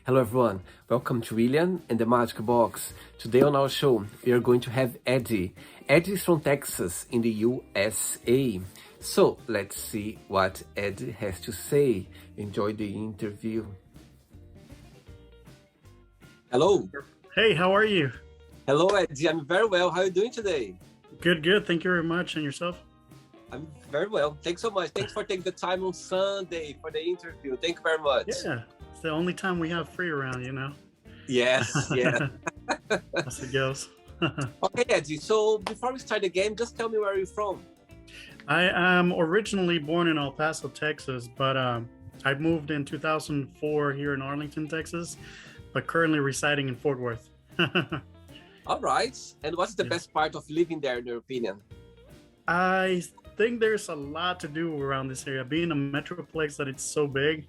Hello everyone, welcome to William and the Magic Box. Today on our show, we are going to have Eddie. Eddie is from Texas in the USA. So let's see what Eddie has to say. Enjoy the interview. Hello. Hey, how are you? Hello Eddie, I'm very well. How are you doing today? Good. Thank you very much. And yourself? I'm very well. Thanks so much. Thanks for taking the time on Sunday for the interview. Thank you very much. Yeah, it's the only time we have free around, you know? Yes, yeah. As it goes. Okay, Eddie, so before we start the game, just tell me where you're from. I am originally born in El Paso, Texas, but I moved in 2004 here in Arlington, Texas, but currently residing in Fort Worth. All right. And what's the best part of living there, in your opinion? I think there's a lot to do around this area. Being a metroplex that it's so big,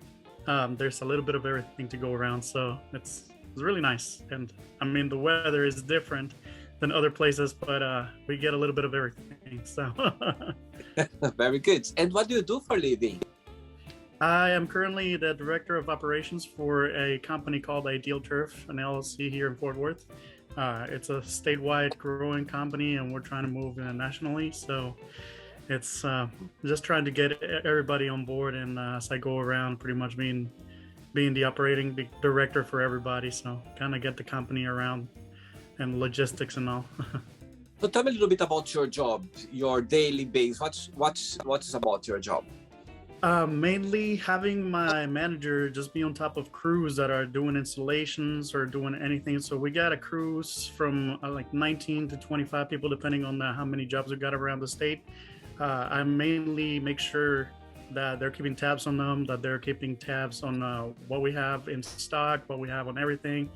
there's a little bit of everything to go around. So it's really nice. And I mean, the weather is different than other places, but we get a little bit of everything. So Very good. And what do you do for a living? I am currently the director of operations for a company called Ideal Turf, an LLC here in Fort Worth. It's a statewide growing company, and we're trying to move nationally. So it's just trying to get everybody on board. And as I go around, pretty much being the operating director for everybody. So kind of get the company around and logistics and all. So tell me a little bit about your job, your daily base. What's about your job? Mainly having my manager just be on top of crews that are doing installations or doing anything. So we got a crews from like 19 to 25 people, depending on how many jobs we got around the state. I mainly make sure that they're keeping tabs on them, that they're keeping tabs on what we have in stock, what we have on everything,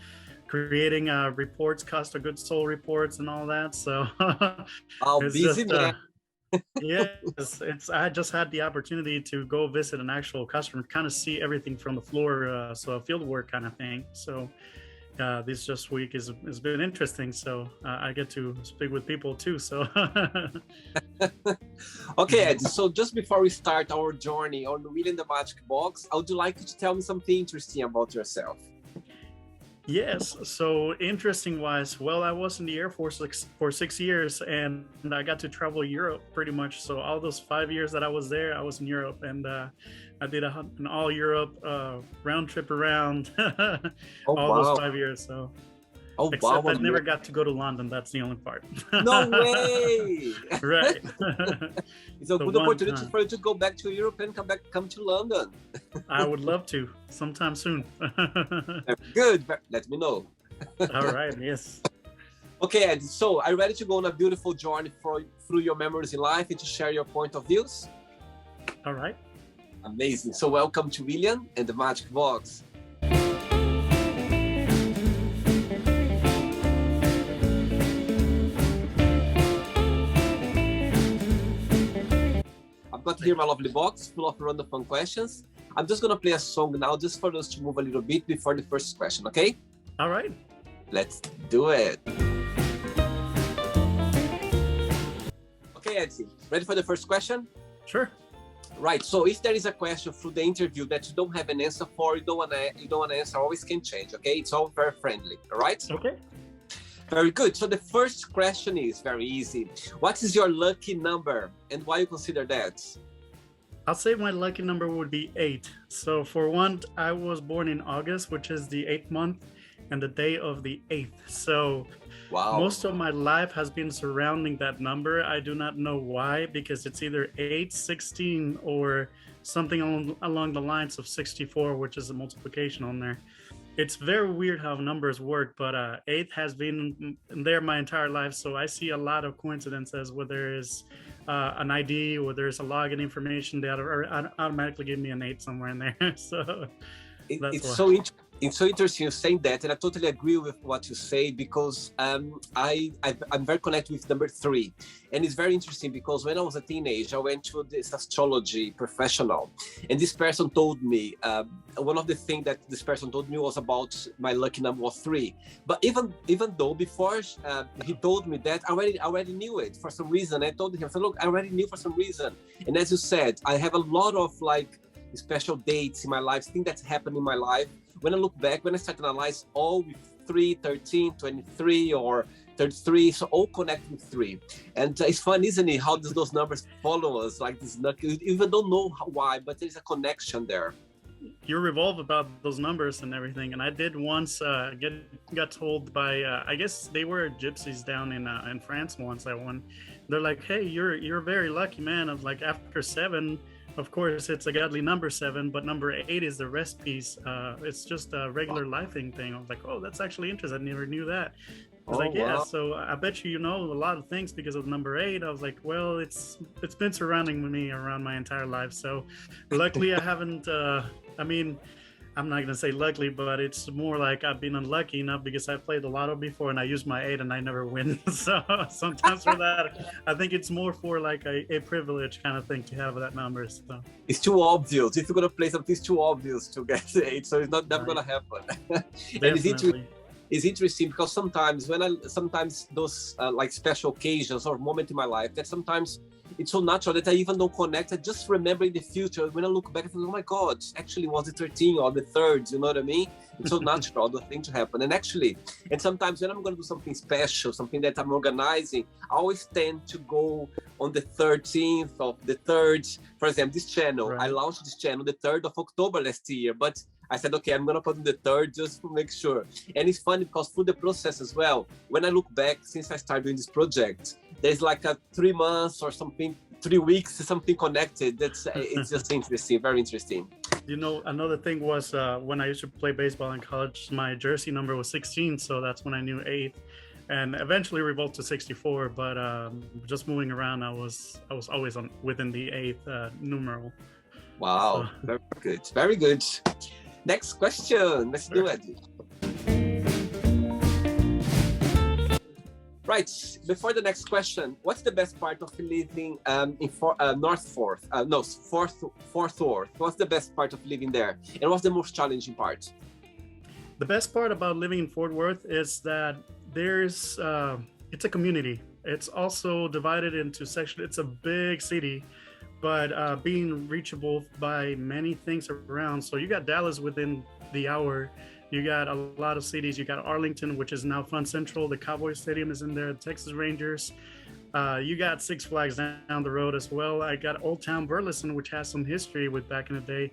creating reports, cost of goods sold reports and all that. So Oh, it's busy just, man. yes, I just had the opportunity to go visit an actual customer, kind of see everything from the floor, so a field work kind of thing. So this just week has been interesting. So I get to speak with people too. So Okay, Eddie, so just before we start our journey on William the Magic Box, I would like you to tell me something interesting about yourself. yes, so interesting wise, well, I was in the Air Force for 6 years, and I got to travel Europe pretty much. So all those 5 years that I was there, I was in Europe, and I did an all Europe round trip around Oh, all wow. those 5 years. So Oh, except wow. I never got to go to London. That's the only part. No way. Right. It's a The good one opportunity time. for you to go back to Europe and come to London. I would love to sometime soon. Good. Let me know. All right. Yes. Okay, Eddie, so are you ready to go on a beautiful journey through your memories in life and to share your point of views? All right. Amazing. So welcome to William and the Magic Box. I've got here my lovely box full of random fun questions. I'm just going to play a song now just for us to move a little bit before the first question, okay? All right. Let's do it. Okay, Eddie, ready for the first question? Sure. Right, so if there is a question through the interview that you don't have an answer for, you don't want to answer, always can change, okay? It's all very friendly, all right? Okay. Very good. So the first question is very easy. What is your lucky number and why you consider that? I'll say my lucky number would be 8. So for one, I was born in August, which is the 8th month and the day of the 8th. So Wow. most of my life has been surrounding that number. I do not know why, because it's either 8, 16, or something along the lines of 64, which is a multiplication on there. It's very weird how numbers work, but 8 has been there my entire life. So I see a lot of coincidences where there is an ID or there's a login information that automatically give me an 8 somewhere in there. So that's why. It's so interesting you saying that, and I totally agree with what you say because I'm very connected with number 3, and it's very interesting because when I was a teenager, I went to this astrology professional, and this person told me one of the things that this person told me was about my lucky number was 3. But even though before he told me that, I already knew it for some reason. I told him, I said, look, I already knew for some reason, and as you said, I have a lot of like special dates in my life, things that happened in my life. When I look back, when I start to analyze all with 3, 13, 23, or 33, so all connect with 3. And it's fun, isn't it, how those numbers follow us, like this, you even don't know why, but there's a connection there. You revolve about those numbers and everything, and I did once got told by I guess they were gypsies down in France once. They're like, hey, you're very lucky, man. Of like, after 7, of course it's a godly number 7, but number 8 is the rest piece. It's just a regular lifing thing. I was like, oh, that's actually interesting. I never knew that. I was like, yeah, wow. So I bet you know a lot of things because of number 8. I was like, well, it's been surrounding me around my entire life. So luckily I haven't, I mean, I'm not going to say luckily, but it's more like I've been unlucky enough because I played the lotto before and I used my 8 and I never win. So sometimes for that, I think it's more for like a privilege kind of thing to have that number. So it's too obvious. If you're going to play something, it's too obvious to get 8. So it's not never going to happen. And it's interesting because sometimes those like special occasions or moment in my life that sometimes it's so natural that I even don't connect. I just remember in the future when I look back, I think, oh my God, actually was the 13 or the 3rd, you know what I mean? It's so natural, the thing to happen. And sometimes when I'm going to do something special, something that I'm organizing, I always tend to go on the 13th of the 3rd. For example, this channel, right. I launched this channel the 3rd of October last year, but I said, okay, I'm going to put in the 3rd just to make sure. And it's funny because through the process as well, when I look back, since I started doing this project, there's like a 3 months or something, 3 weeks, something connected. It's just interesting, very interesting. You know, another thing was when I used to play baseball in college, my jersey number was 16. So that's when I knew 8. And eventually revolved to 64. But just moving around, I was always within the 8th numeral. Wow, so. Very good, very good. Next question. Let's do it. Right. Before the next question, what's the best part of living in Fourth Worth? What's the best part of living there? And what's the most challenging part? The best part about living in Fort Worth is that there's it's a community. It's also divided into sections. It's a big city, but being reachable by many things around. So you got Dallas within the hour. You got a lot of cities. You got Arlington, which is now Fun Central. The Cowboy Stadium is in there. The Texas Rangers. You got Six Flags down the road as well. I got Old Town Burleson, which has some history with back in the day.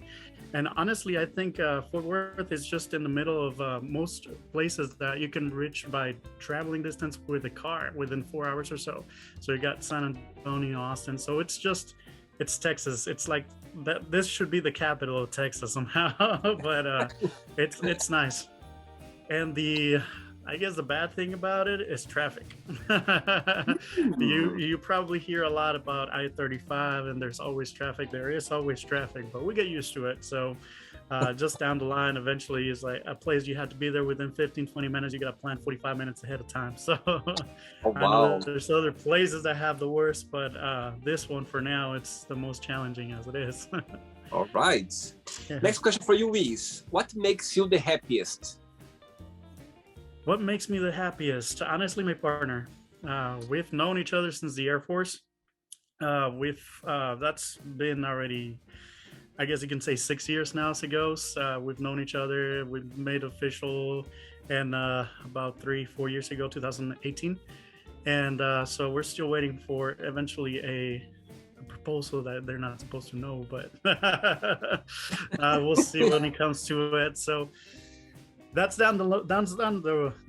And honestly, I think Fort Worth is just in the middle of most places that you can reach by traveling distance with a car within 4 hours or so. So you got San Antonio, Austin. So it's Texas. It's like that. This should be the capital of Texas somehow, but it's nice. And I guess the bad thing about it is traffic. You probably hear a lot about I-35 and there's always traffic. There is always traffic, but we get used to it. So just down the line, eventually is like a place you have to be there within 15-20 minutes. You got to plan 45 minutes ahead of time. So oh, wow. I know there's other places that have the worst, but this one for now, it's the most challenging as it is. All right. Yeah. Next question for you is, what makes you the happiest? What makes me the happiest? Honestly, my partner. We've known each other since the Air Force. That's been already, I guess you can say 6 years now as it goes. We've known each other. We've made official and about 3-4 years ago, 2018. And so we're still waiting for eventually a proposal that they're not supposed to know, but we'll see when it comes to it. So that's down the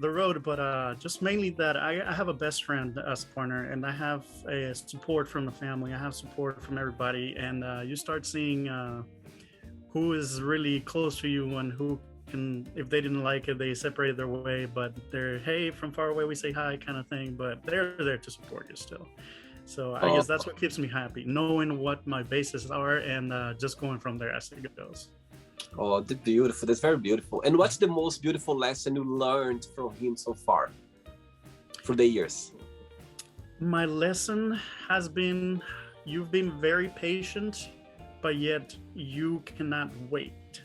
road, but just mainly that I have a best friend as a partner, and I have a support from the family. I have support from everybody, and you start seeing who is really close to you and who can, if they didn't like it, they separated their way, but they're, hey, from far away we say hi kind of thing, but they're there to support you still. So I guess that's what keeps me happy, knowing what my bases are and just going from there as it goes. Oh, that's beautiful. That's very beautiful. And what's the most beautiful lesson you learned from him so far through the years? My lesson has been, you've been very patient, but yet you cannot wait.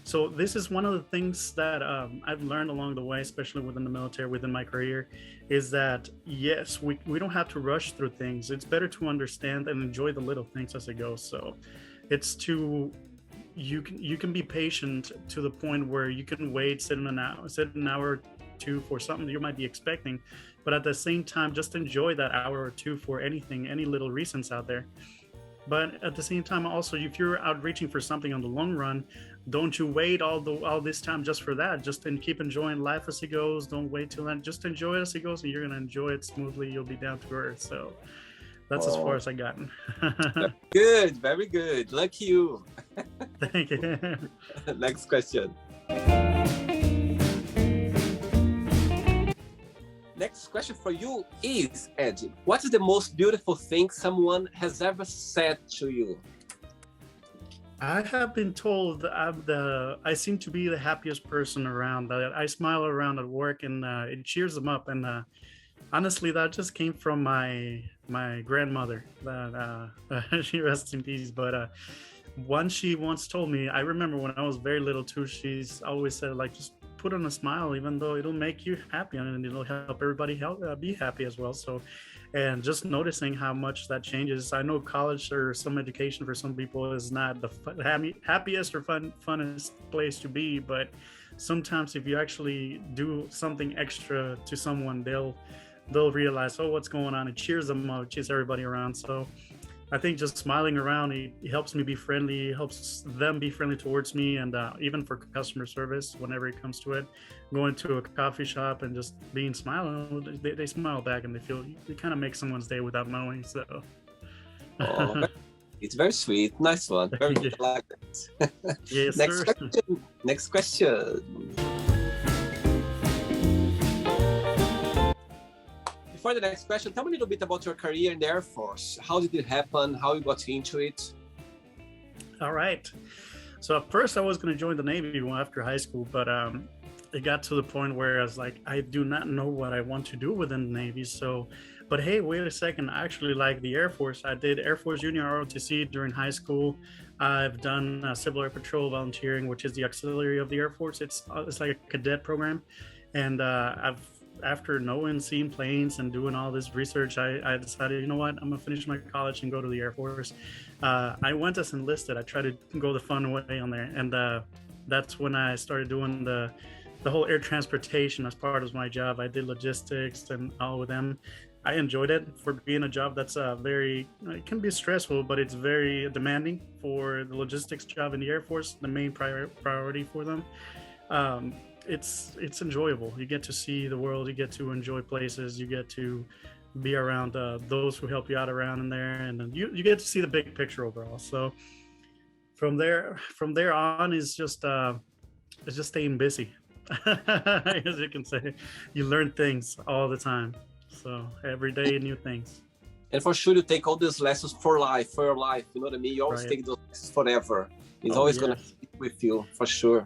So this is one of the things that I've learned along the way, especially within the military, within my career, is that yes, we don't have to rush through things. It's better to understand and enjoy the little things as it goes. So it's to you can be patient to the point where you can wait, sit an hour or two for something you might be expecting, but at the same time, just enjoy that hour or two for anything, any little reasons out there. But at the same time, also, if you're out reaching for something on the long run, don't you wait all this time just for that. Just and keep enjoying life as it goes. Don't wait till then. Just enjoy it as it goes, and you're gonna enjoy it smoothly. You'll be down to earth. So that's as far as I gotten. Good, very good. Lucky you. Thank you. Next question. Next question for you is, Eddie, what is the most beautiful thing someone has ever said to you? I have been told I seem to be the happiest person around. That I smile around at work, and it cheers them up. And honestly, that just came from my grandmother. That she rests in peace. But she once told me, I remember when I was very little too. She's always said, like, just put on a smile, even though it'll make you happy, and it'll help everybody be happy as well. So, and just noticing how much that changes. I know college or some education for some people is not the happiest or funnest place to be, but sometimes if you actually do something extra to someone, they'll realize, oh, what's going on. It cheers them up, cheers everybody around. So I think just smiling around, it helps me be friendly, helps them be friendly towards me. And even for customer service, whenever it comes to it, going to a coffee shop and just being smiling, they smile back, and they kind of make someone's day without knowing. So oh, it's very sweet. Nice one. Very good. I like it. Yes, Next sir. question. Next question. For the next question, tell me a little bit about your career in the Air Force. How did it happen? How you got into it? All right. So at first I was going to join the Navy after high school, but it got to the point where I was like, I do not know what I want to do within the Navy. So, but hey, wait a second. I actually like the Air Force. I did Air Force Junior ROTC during high school. I've done Civil Air Patrol volunteering, which is the auxiliary of the Air Force. It's like a cadet program. And after knowing, seeing planes and doing all this research, I decided, you know what, I'm gonna finish my college and go to the Air Force. I went as enlisted. I tried to go the fun way on there, and that's when I started doing the whole air transportation as part of my job. I did logistics and all with them. I enjoyed it for being a job that's it can be stressful, but it's very demanding for the logistics job in the Air Force, the main priority for them. It's enjoyable. You get to see the world, you get to enjoy places, you get to be around those who help you out around in there, and then you get to see the big picture overall. So from there on is just staying busy. As you can say, you learn things all the time. So every day new things. And for sure, you take all these lessons for your life. You know what I mean? You always take those lessons forever. It's always gonna stick with you, for sure.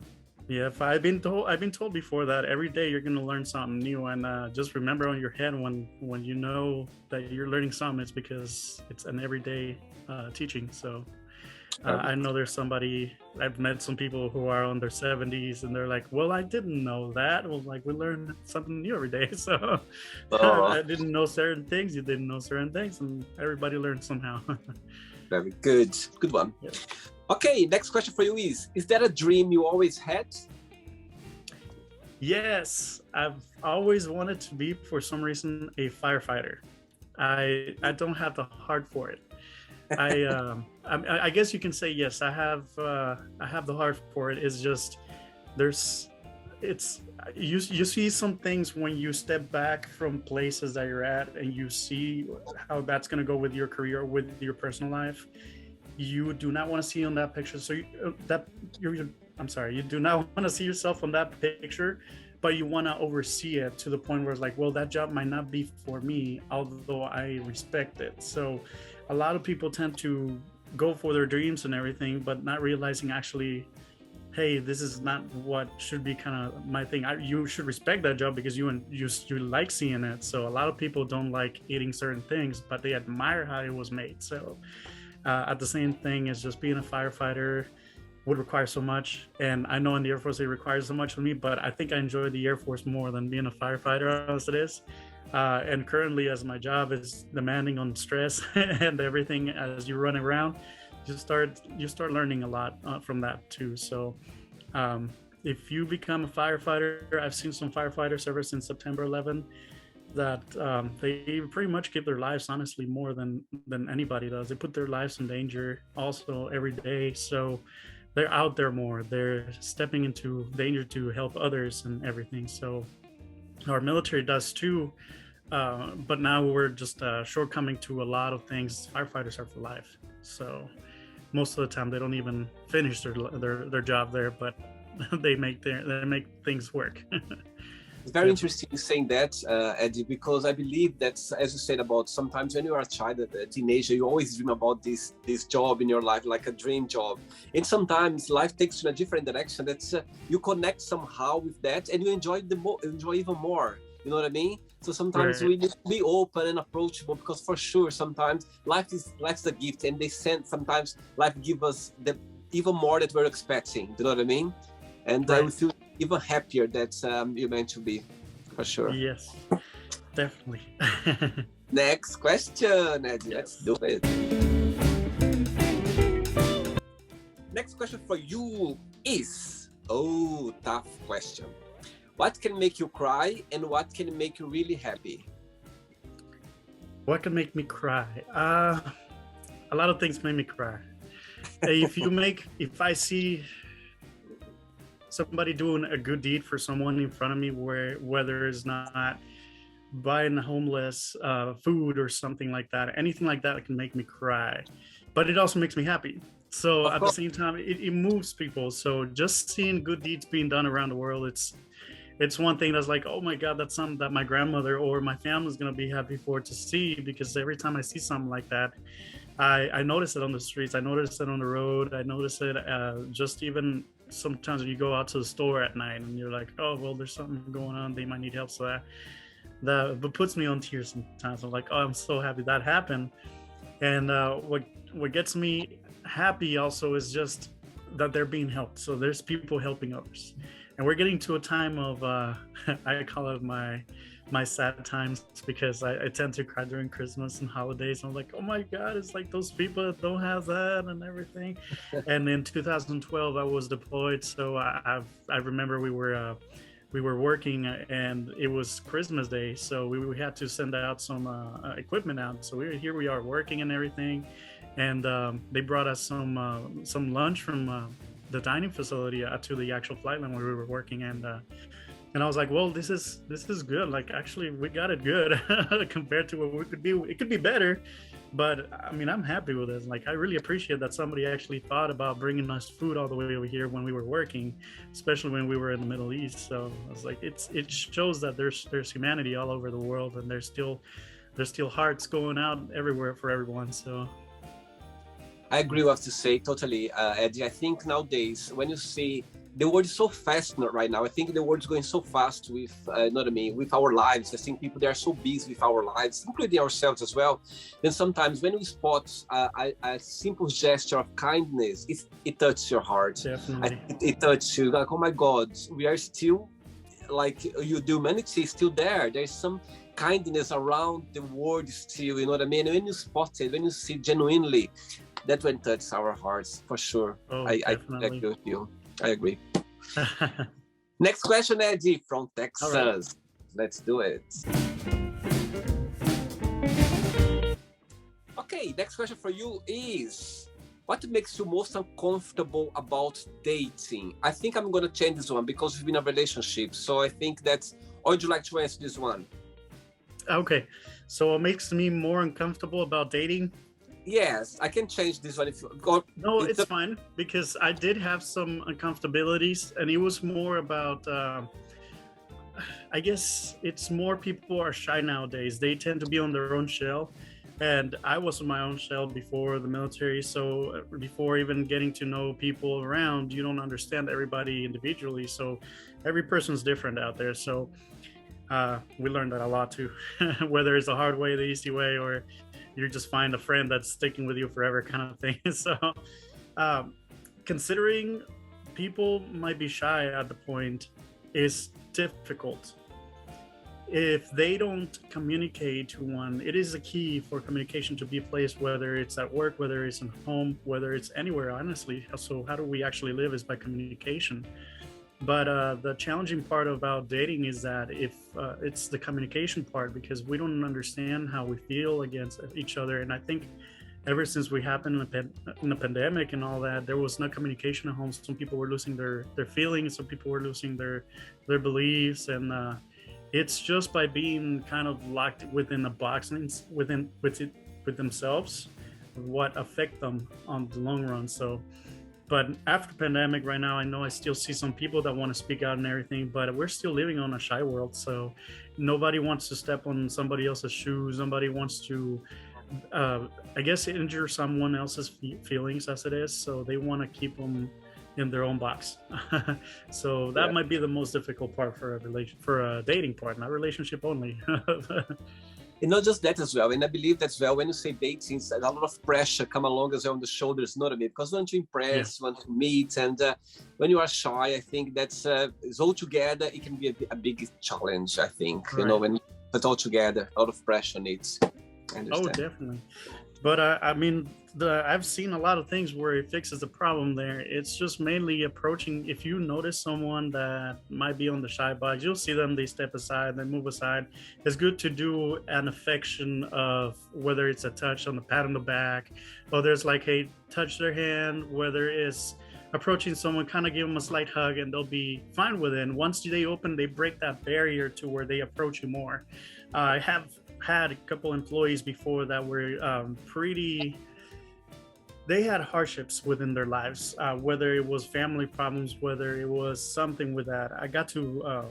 Yeah, I've been told before that every day you're gonna learn something new, and just remember on your head when you know that you're learning something, it's because it's an everyday teaching. So I know there's I've met some people who are on their 70s, and they're like, well, I didn't know that. Well, like, we learn something new every day. So I didn't know certain things, you didn't know certain things, and everybody learns somehow. Very good. Good one. Yeah. Okay, next question for you is that a dream you always had? Yes, I've always wanted to be, for some reason, a firefighter. I don't have the heart for it. I guess you can say yes. I have the heart for it. It's just you see some things when you step back from places that you're at, and you see how that's going to go with your career, with your personal life. You do not want to see on that picture. So you do not want to see yourself on that picture, but you want to oversee it to the point where it's like, well, that job might not be for me, although I respect it. So a lot of people tend to go for their dreams and everything, but not realizing actually, hey, this is not what should be kind of my thing. You should respect that job because you like seeing it. So a lot of people don't like eating certain things, but they admire how it was made. So at the same thing as just being a firefighter would require so much, and I know in the Air Force it requires so much of me, but I think I enjoy the Air Force more than being a firefighter as it is. And currently, as my job is demanding on stress and everything as you run around, you start learning a lot from that too. So if you become a firefighter, I've seen some firefighters ever since September 11 that they pretty much give their lives honestly more than anybody does. They put their lives in danger also every day. So they're out there more. They're stepping into danger to help others and everything. So our military does too. But now we're just shortcoming to a lot of things. Firefighters are for life. So most of the time they don't even finish their job there, but they make things work. It's very interesting saying that, Eddie, because I believe that, as you said, about sometimes when you are a child, a teenager, you always dream about this job in your life, like a dream job. And sometimes life takes you in a different direction. That's you connect somehow with that, and you enjoy even more. You know what I mean? So sometimes we need to be open and approachable, because for sure sometimes life's a gift, and sometimes life gives us even more that we're expecting. You know what I mean? And we feel even happier that you're meant to be, for sure. Yes, definitely. Next question, Eddie. Yes. Let's do it. Next question for you is, tough question. What can make you cry and what can make you really happy? What can make me cry? A lot of things make me cry. If I see somebody doing a good deed for someone in front of me, whether it's not buying the homeless food or something like that, anything like that can make me cry, but it also makes me happy. So at the same time, it moves people. So just seeing good deeds being done around the world, it's one thing that's like, oh my God, that's something that my grandmother or my family is going to be happy for to see, because every time I see something like that, I notice it on the streets. I notice it on the road. I notice it just even sometimes when you go out to the store at night and you're like, oh, well, there's something going on. They might need help. So that puts me on tears sometimes. I'm like, oh, I'm so happy that happened. And what gets me happy also is just that they're being helped. So there's people helping others. And we're getting to a time of, I call it my sad times, because I tend to cry during Christmas and holidays. I'm like, oh my God, it's like those people that don't have that and everything. And in 2012, I was deployed. So I remember we were working and it was Christmas Day. So we had to send out some equipment out. So we are working and everything. And they brought us some lunch from the dining facility to the actual flight line where we were working, and I was like, well, this is good. Like, actually, we got it good compared to what we could be. It could be better, but I mean, I'm happy with it. Like, I really appreciate that somebody actually thought about bringing us food all the way over here when we were working, especially when we were in the Middle East. So I was like, it shows that there's humanity all over the world, and there's still hearts going out everywhere for everyone. So I agree with what you say totally, Eddie. I think nowadays, when you see the world is so fast right now, I think the world is going so fast with, you know what I mean, with our lives. I think people, they are so busy with our lives, including ourselves as well. Then sometimes when we spot a simple gesture of kindness, it touches your heart. Definitely. It touches you, like, oh my God, we are still, like, the humanity is still there. There's some kindness around the world still, you know what I mean? And when you spot it, when you see genuinely, that when touches our hearts, for sure. I agree with you. I agree. Next question, Eddie, from Texas. Right. Let's do it. Okay, next question for you is, what makes you most uncomfortable about dating? I think I'm going to change this one because we've been in a relationship. So I think that's, or would you like to answer this one? Okay, so what makes me more uncomfortable about dating? Yes, I can change this one if you go. No, it's fine, because I did have some uncomfortabilities, and it was more about, I guess it's more people are shy nowadays. They tend to be on their own shell. And I was in my own shell before the military. So before even getting to know people around, you don't understand everybody individually. So every person's different out there. So we learned that a lot too, whether it's the hard way, the easy way, or you just find a friend that's sticking with you forever kind of thing. So considering people might be shy at the point is difficult. if they don't communicate to one, it is a key for communication to be placed, whether it's at work, whether it's in home, whether it's anywhere, honestly. So how do we actually live is by communication. But the challenging part about dating is that if it's the communication part, because we don't understand how we feel against each other. And I think ever since we happened in the pandemic and all that, there was no communication at home. Some people were losing their feelings, some people were losing their beliefs, and it's just by being kind of locked within a box with themselves what affect them on the long run. So but after pandemic right now, I know I still see some people that want to speak out and everything, but we're still living on a shy world. So nobody wants to step on somebody else's shoes. Nobody wants to uh, I guess injure someone else's feelings as it is. So they want to keep them in their own box. So that Yeah. might be the most difficult part for a dating part, not relationship only. And not just that as well. And I believe that's well when you say dating, a lot of pressure come along as well on the shoulders, you know what I mean? Because you want to Yeah, impress, you want to meet, and when you are shy, I think that's it's all together. It can be a big challenge. I think right. when you put all together, a lot of pressure on it. I Oh, understand. definitely. But I mean, I've seen a lot of things where it fixes the problem there. It's just mainly approaching. If you notice someone that might be on the shy box, you'll see them. They step aside, they move aside. It's good to do an affection of whether it's a touch on the pat on the back, or there's like, hey, touch their hand. Whether it's approaching someone, kind of give them a slight hug, and they'll be fine with it. And once they break that barrier to where they approach you more. I have had a couple employees before that were pretty, they had hardships within their lives, whether it was family problems, whether it was something with that. I got to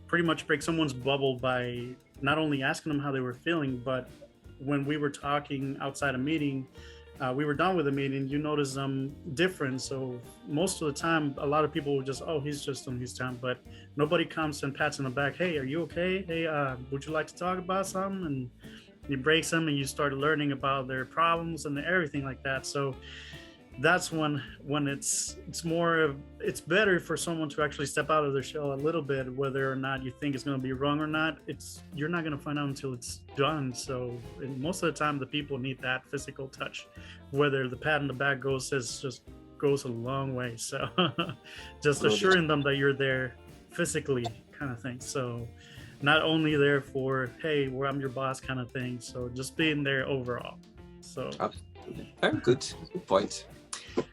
pretty much break someone's bubble by not only asking them how they were feeling, but when we were talking outside a meeting, we were done with the meeting, you notice them different. So most of the time, a lot of people would just, oh, he's just on his time, but nobody comes and pats on the back. Hey, are you okay? Hey, would you like to talk about something? And you break them and you start learning about their problems and everything like that. So that's when it's more of, it's better for someone to actually step out of their shell a little bit, whether or not you think it's going to be wrong or not. It's, you're not going to find out until it's done. So most of the time the people need that physical touch, whether the pat in the back goes a long way. So just Good. assuring them that you're there physically, kind of thing. So not only there for, hey, where I'm your boss kind of thing. So just being there overall. So Absolutely. Very good. Good point.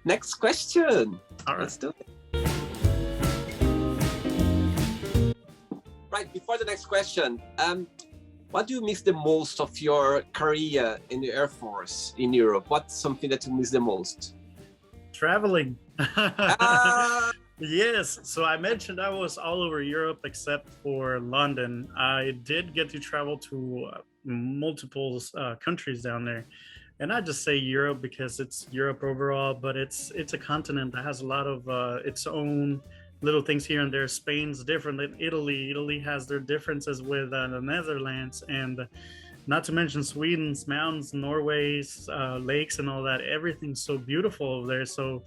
Next question. all right. Let's do it. Right, before the next question, what do you miss the most of your career in the Air Force in Europe? What's something that you miss the most? Traveling. Ah, Yes. So I mentioned I was all over Europe except for London. I did get to travel to multiple countries down there. And I just say Europe because it's Europe overall, but it's a continent that has a lot of its own little things here and there. Spain's different than Italy. Italy has their differences with the Netherlands, and not to mention Sweden's mountains, Norway's lakes, and all that. Everything's so beautiful over there. So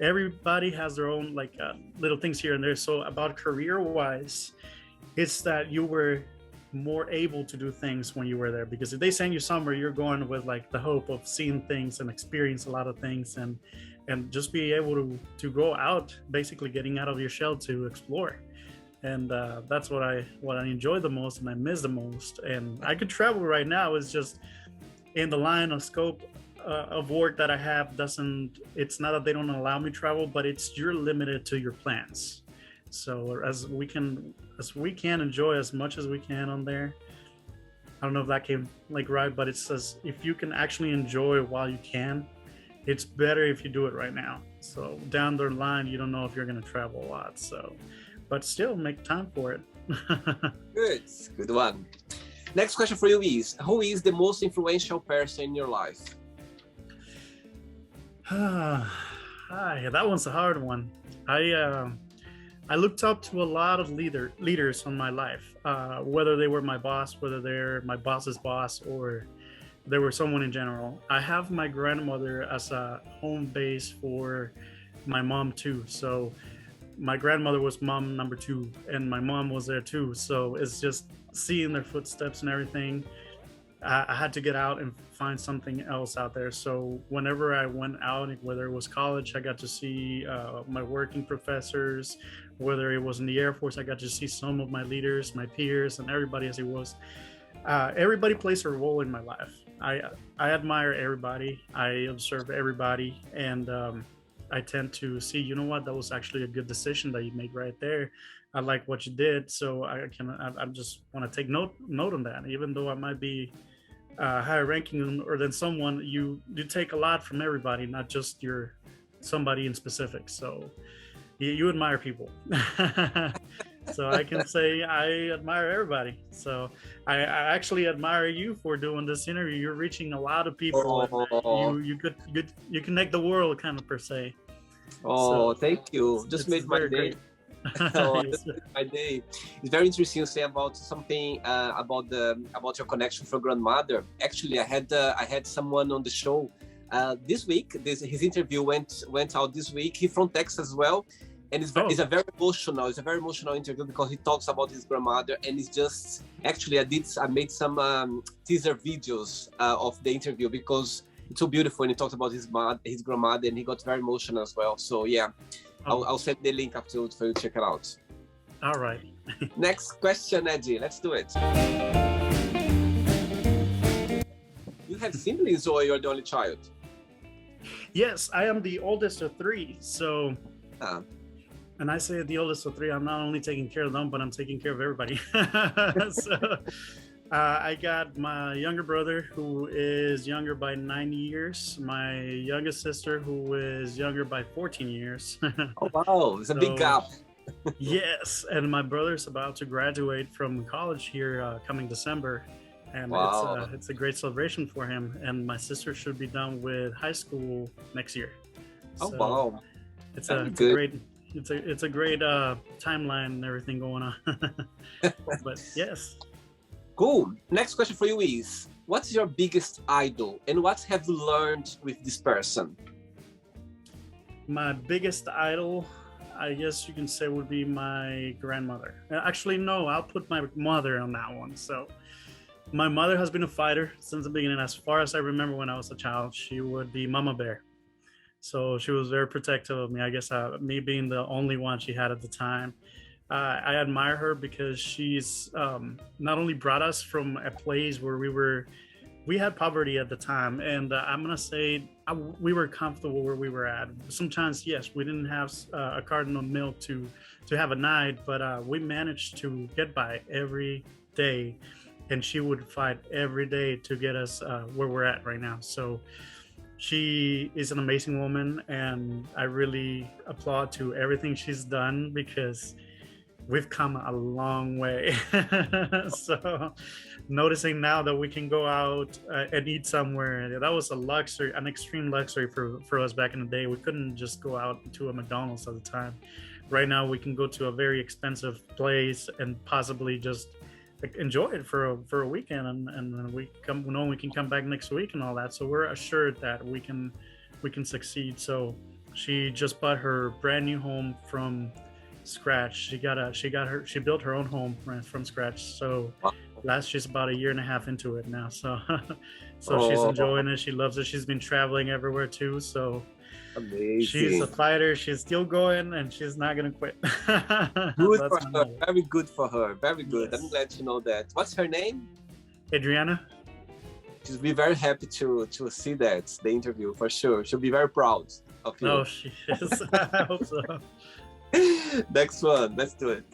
everybody has their own like little things here and there. So about career-wise, it's that you were more able to do things when you were there, because if they send you somewhere, you're going with like the hope of seeing things and experience a lot of things, and just be able to go out, basically getting out of your shell to explore. And that's what I enjoy the most and I miss the most. And I could travel right now, it's just in the line of scope of work that I have doesn't, it's not that they don't allow me travel, but it's, you're limited to your plans. So as we can enjoy as much as we can on there. I don't know if that came like right, but it says if you can actually enjoy while you can, it's better if you do it right now. So down the line, you don't know if you're going to travel a lot. So, but still make time for it. good. Good one. Next question for you is, who is the most influential person in your life? Hi, that one's a hard one. I looked up to a lot of leaders on my life, whether they were my boss, whether they're my boss's boss, or they were someone in general. I have my grandmother as a home base for my mom too. So my grandmother was mom number two, and my mom was there too. So it's just seeing their footsteps and everything. I had to get out and find something else out there. So whenever I went out, whether it was college, I got to see my working professors. Whether it was in the Air Force, I got to see some of my leaders, my peers, and everybody as it was. Everybody plays a role in my life. I admire everybody. I observe everybody, and I tend to see, you know what, that was actually a good decision that you made right there. I like what you did, so I just want to take note on that. Even though I might be higher ranking or than someone, you take a lot from everybody, not just your somebody in specific. So you admire people. So I can say I admire everybody. So I actually admire you for doing this interview. You're reaching a lot of people. Oh, You connect the world, kind of, per se. oh, So thank you. Just made my day. great. Oh, Yes, just made my day. It's very interesting to say about something about your connection for grandmother. Actually, I had someone on the show this week. His interview went out this week. He's from Texas as well. And it's a very emotional interview because he talks about his grandmother, and it's just actually I made some teaser videos of the interview because it's so beautiful, and he talked about his grandmother, and he got very emotional as well. So yeah, I'll send the link afterwards for you to check it out. All right. Next question, Eddie. Let's do it. You have siblings, or you're the only child? Yes, I am the oldest of three. So. Ah. And I say the oldest of three, I'm not only taking care of them, but I'm taking care of everybody. So I got my younger brother, who is younger by 9 years, my youngest sister, who is younger by 14 years. Oh, wow, it's a big gap. Yes, and my brother's about to graduate from college here coming December. And wow. It's a great celebration for him. And my sister should be done with high school next year. Oh, wow. It's a great timeline and everything going on. But yes. Cool. Next question for you is, what's your biggest idol, and what have you learned with this person? My biggest idol, I guess you can say, would be my grandmother. Actually, no, I'll put my mother on that one. So my mother has been a fighter since the beginning. As far as I remember, when I was a child, she would be Mama Bear. So she was very protective of me. I guess me being the only one she had at the time. I admire her because she's not only brought us from a place where we had poverty at the time. And I'm going to say we were comfortable where we were at. Sometimes, yes, we didn't have a carton of milk to have a night, but we managed to get by every day. And she would fight every day to get us where we're at right now. So she is an amazing woman, and I really applaud to everything she's done because we've come a long way. So noticing now that we can go out and eat somewhere, that was a luxury, an extreme luxury for us back in the day. We couldn't just go out to a McDonald's at the time. Right now we can go to a very expensive place and possibly just enjoy it for a weekend, and we can come back next week and all that. So we're assured that we can succeed. So she just bought her brand new home from scratch. She built her own home from scratch. So she's about 1.5 years into it now. So she's enjoying it. She loves it. She's been traveling everywhere too. So amazing. She's a fighter. She's still going, and she's not gonna quit. Good for her. Very good for her. Very good. Yes. I'm glad to know that. What's her name? Adriana. She'll be very happy to see the interview for sure. She'll be very proud of you. Oh, she is. I hope so. Next one. Let's do it.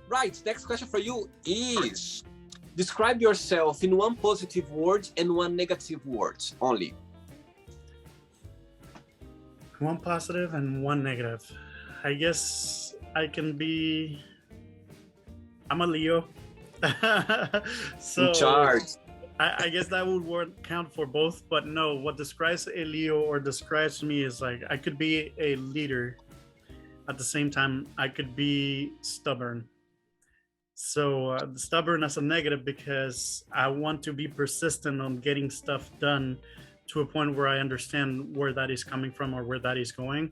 Right. Next question for you is, describe yourself in one positive word and one negative word only. One positive and one negative. I guess I can be... I'm a Leo. So in charge. I guess that would count for both, but no, what describes a Leo or describes me is like, I could be a leader. At the same time, I could be stubborn. So stubborn as a negative because I want to be persistent on getting stuff done to a point where I understand where that is coming from or where that is going.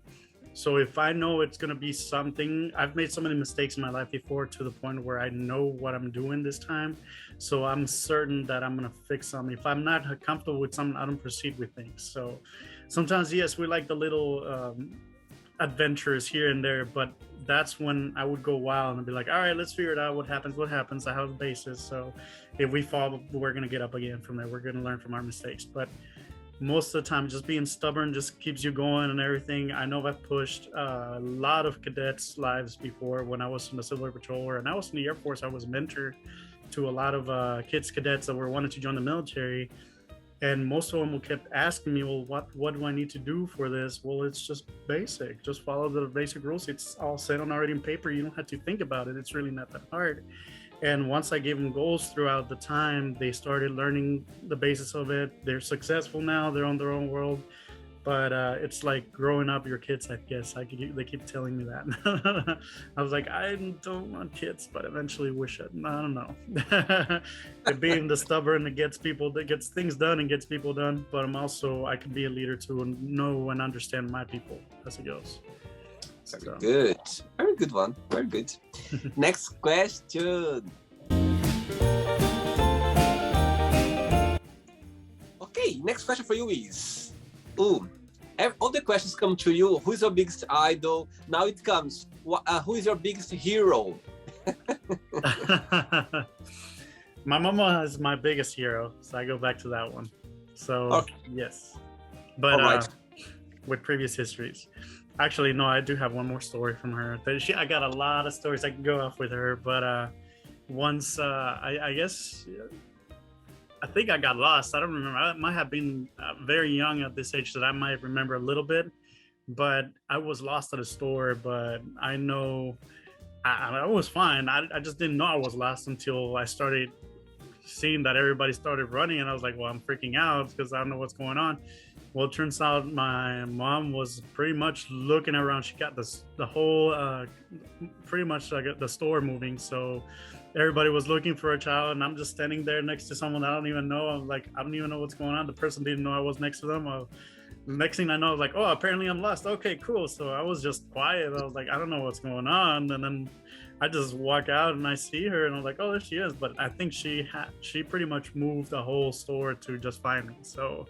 So if I know it's going to be something, I've made so many mistakes in my life before to the point where I know what I'm doing this time. So I'm certain that I'm going to fix something. If I'm not comfortable with something, I don't proceed with things. So sometimes, yes, we like the little adventures here and there, but that's when I would go wild and be like, all right, let's figure it out. What happens. I have the basis. So if we fall, we're going to get up again from there. We're going to learn from our mistakes. But most of the time, just being stubborn just keeps you going and everything. I know I've pushed a lot of cadets' lives before. When I was in the Civil Air Patrol and I was in the Air Force, I was a mentor to a lot of kids, cadets that were wanting to join the military. And most of them kept asking me, well, what do I need to do for this? Well, it's just basic. Just follow the basic rules. It's all set on already in paper. You don't have to think about it. It's really not that hard. And once I gave them goals throughout the time, they started learning the basis of it. They're successful now. They're on their own world. But it's like growing up your kids, I guess. They keep telling me that. I was like, I don't want kids, but eventually wish it. I don't know. Being the stubborn that gets things done and gets people done. But I can be a leader too and know and understand my people as it goes. Very good. Very good one. Very good. Next question. Okay, next question for you is, all the questions come to you. Who is your biggest idol? Now it comes. Who is your biggest hero? My mama is my biggest hero, so I go back to that one. So okay. Yes, but right. With previous histories. Actually, no, I do have one more story from her. I got a lot of stories I can go off with her, but once I guess I think I got lost. I don't remember. I might have been very young at this age that I might remember a little bit, but I was lost at a store. But I know I was fine. I just didn't know I was lost until I started seeing that everybody started running, and I was like, well, I'm freaking out because I don't know what's going on. Well, it turns out my mom was pretty much looking around. She got the whole, pretty much like the store moving. So everybody was looking for a child, and I'm just standing there next to someone I don't even know. I'm like, I don't even know what's going on. The person didn't know I was next to them. The next thing I know, I was like, oh, apparently I'm lost. Okay, cool. So I was just quiet. I was like, I don't know what's going on. And then I just walk out and I see her and I'm like, oh, there she is. But I think she pretty much moved the whole store to just find me. So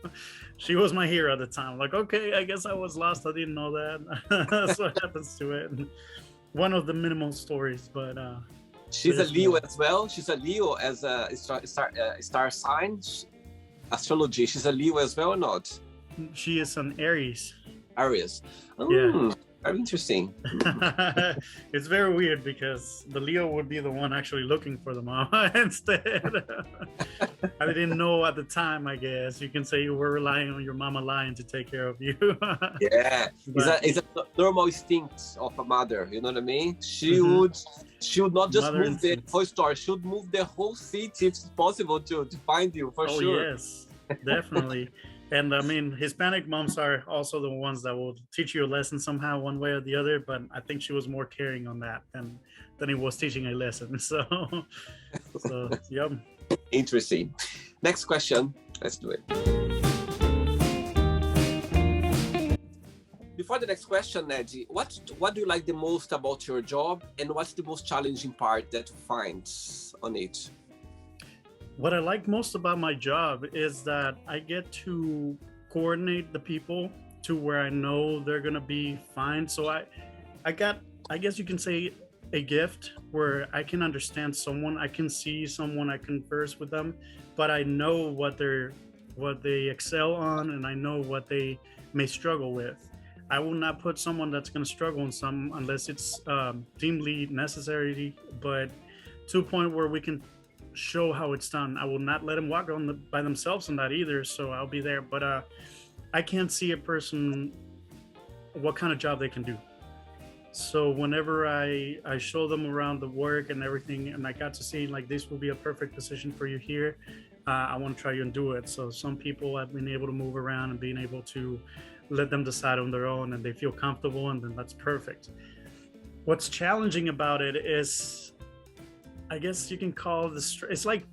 she was my hero at the time. Like, okay, I guess I was lost. I didn't know that. That's what happens to it. One of the minimal stories, but she's a Leo as well. She's a Leo as a star sign. Astrology. She's a Leo as well or not? She is an Aries. Aries. Yeah. Very interesting. It's very weird because the Leo would be the one actually looking for the mama instead. I didn't know at the time, I guess. You can say you were relying on your mama lion to take care of you. Yeah. It's a normal instinct of a mother, you know what I mean? She would not just mother move the whole store, she would move the whole city if it's possible to find you, for sure. Oh, yes, definitely. And I mean, Hispanic moms are also the ones that will teach you a lesson somehow, one way or the other. But I think she was more caring on that than it was teaching a lesson. So yep. Interesting. Next question. Let's do it. Before the next question, Eddie, what do you like the most about your job, and what's the most challenging part that you find on it? What I like most about my job is that I get to coordinate the people to where I know they're gonna be fine. So I guess you can say a gift where I can understand someone, I can see someone, I converse with them, but I know what they excel on, and I know what they may struggle with. I will not put someone that's gonna struggle in some unless it's deemedly necessary, but to a point where we can show how it's done. I will not let them walk on by themselves on that either, so I'll be there. But I can't see a person what kind of job they can do. So whenever I show them around the work and everything, and I got to see like this will be a perfect position for you here, I want to try you and do it. So some people have been able to move around and being able to let them decide on their own, and they feel comfortable, and then that's perfect. What's challenging about it is, I guess you can call it it's like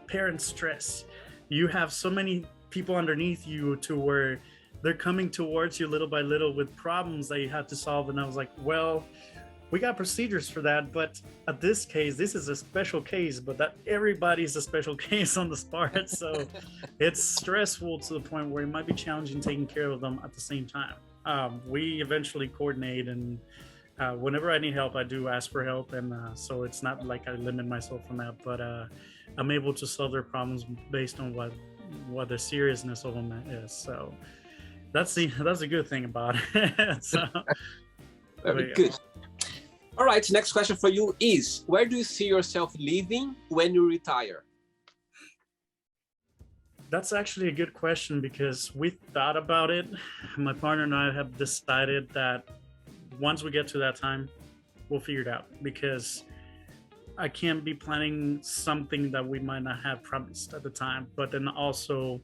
parent stress. You have so many people underneath you to where they're coming towards you little by little with problems that you have to solve. And I was like, well, we got procedures for that, but at this case, this is a special case, but that everybody's a special case on the spot. So it's stressful to the point where it might be challenging taking care of them at the same time. We eventually coordinate, and whenever I need help, I do ask for help. And so it's not like I limit myself from that, but I'm able to solve their problems based on what the seriousness of them is. So that's a good thing about it. So, very good. All right, next question for you is, where do you see yourself living when you retire? That's actually a good question, because we thought about it. My partner and I have decided that once we get to that time, we'll figure it out, because I can't be planning something that we might not have promised at the time. But then also,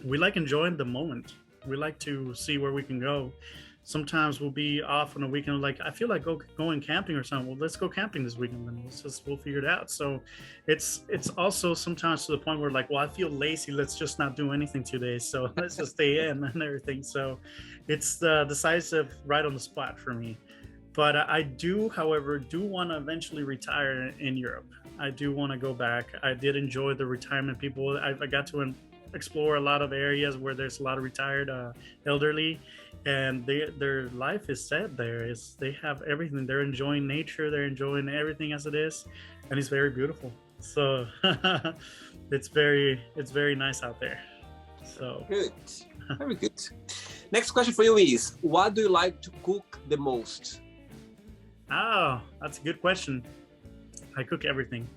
we like enjoying the moment. We like to see where we can go. Sometimes we'll be off on a weekend, like, I feel like going camping or something. Well, let's go camping this weekend, and we'll figure it out. So it's also sometimes to the point where, like, well, I feel lazy, let's just not do anything today, so let's just stay in and everything. So it's decisive right on the spot for me. But I do, however, want to eventually retire in Europe. I do want to go back. I did enjoy the retirement people. I got to explore a lot of areas where there's a lot of retired elderly, and their life is set there. They have everything. They're enjoying nature. They're enjoying everything as it is, and it's very beautiful. So it's very nice out there. So good, very good. Next question for you is, what do you like to cook the most? Oh, that's a good question. I cook everything.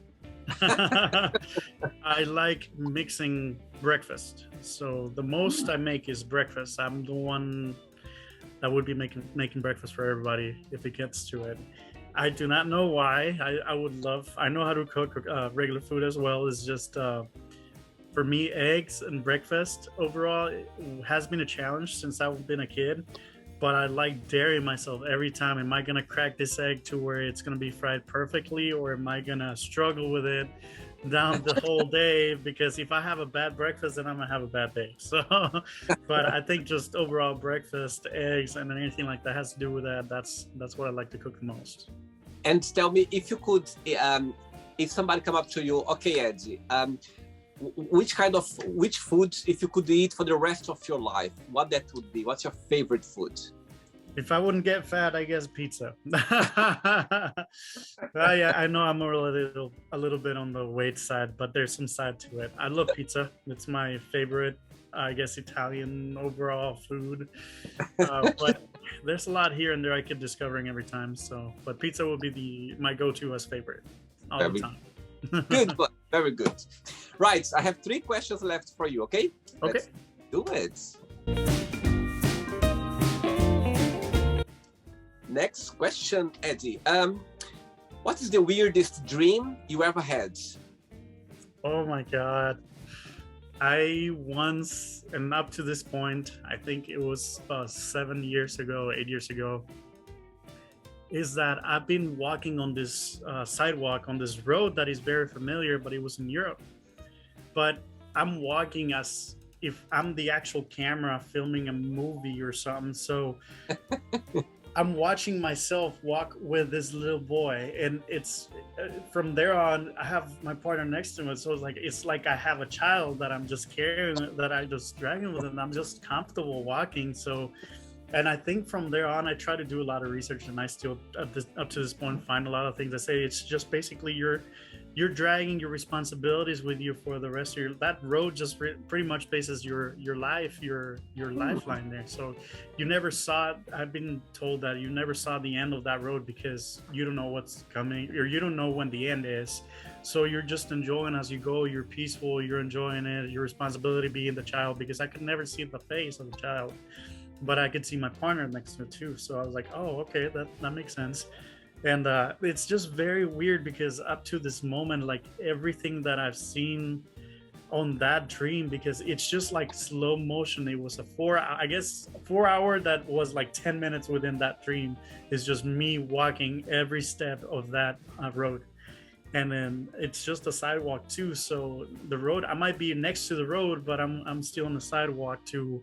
I like mixing breakfast. So the most I make is breakfast. I'm the one that would be making breakfast for everybody if it gets to it. I do not know why. I know how to cook regular food as well. It's just for me, eggs and breakfast overall has been a challenge since I've been a kid. But I like daring myself every time. Am I gonna crack this egg to where it's gonna be fried perfectly, or am I gonna struggle with it down the whole day? Because if I have a bad breakfast, then I'm gonna have a bad day. So, but I think just overall breakfast, eggs, and anything like that has to do with that. That's what I like to cook the most. And tell me, if you could, if somebody come up to you, okay, Eddie, which food, if you could eat for the rest of your life, what that would be? What's your favorite food? If I wouldn't get fat, I guess pizza. I know I'm a little bit on the weight side, but there's some side to it. I love pizza. It's my favorite, I guess, Italian overall food. But there's a lot here and there I keep discovering every time. So, but pizza will be my go-to as favorite all the time. Good, but very good. Right, I have 3 questions left for you, okay? Okay. Let's do it. Next question, Eddie. What is the weirdest dream you ever had? Oh my God. I once, and up to this point, I think it was 7 years ago, 8 years ago, is that I've been walking on this sidewalk on this road that is very familiar, but it was in Europe. But I'm walking as if I'm the actual camera filming a movie or something. So I'm watching myself walk with this little boy, and it's from there on, I have my partner next to me. So it's like I have a child that I'm just carrying, that I just dragging with, and I'm just comfortable walking. So, and I think from there on, I try to do a lot of research, and I still up to this point find a lot of things that say it's just basically you're dragging your responsibilities with you for the rest of that road just pretty much bases your life, your lifeline there. So you never saw, I've been told that you never saw the end of that road because you don't know what's coming, or you don't know when the end is. So you're just enjoying as you go, you're peaceful, you're enjoying it, your responsibility being the child, because I could never see the face of the child, but I could see my partner next to it too. So I was like, oh, okay, that makes sense. And it's just very weird because up to this moment, like everything that I've seen on that dream, because it's just like slow motion. It was a 4 hour that was like 10 minutes within that dream is just me walking every step of that road. and then it's just a sidewalk too. So the road, I might be next to the road, but I'm still on the sidewalk to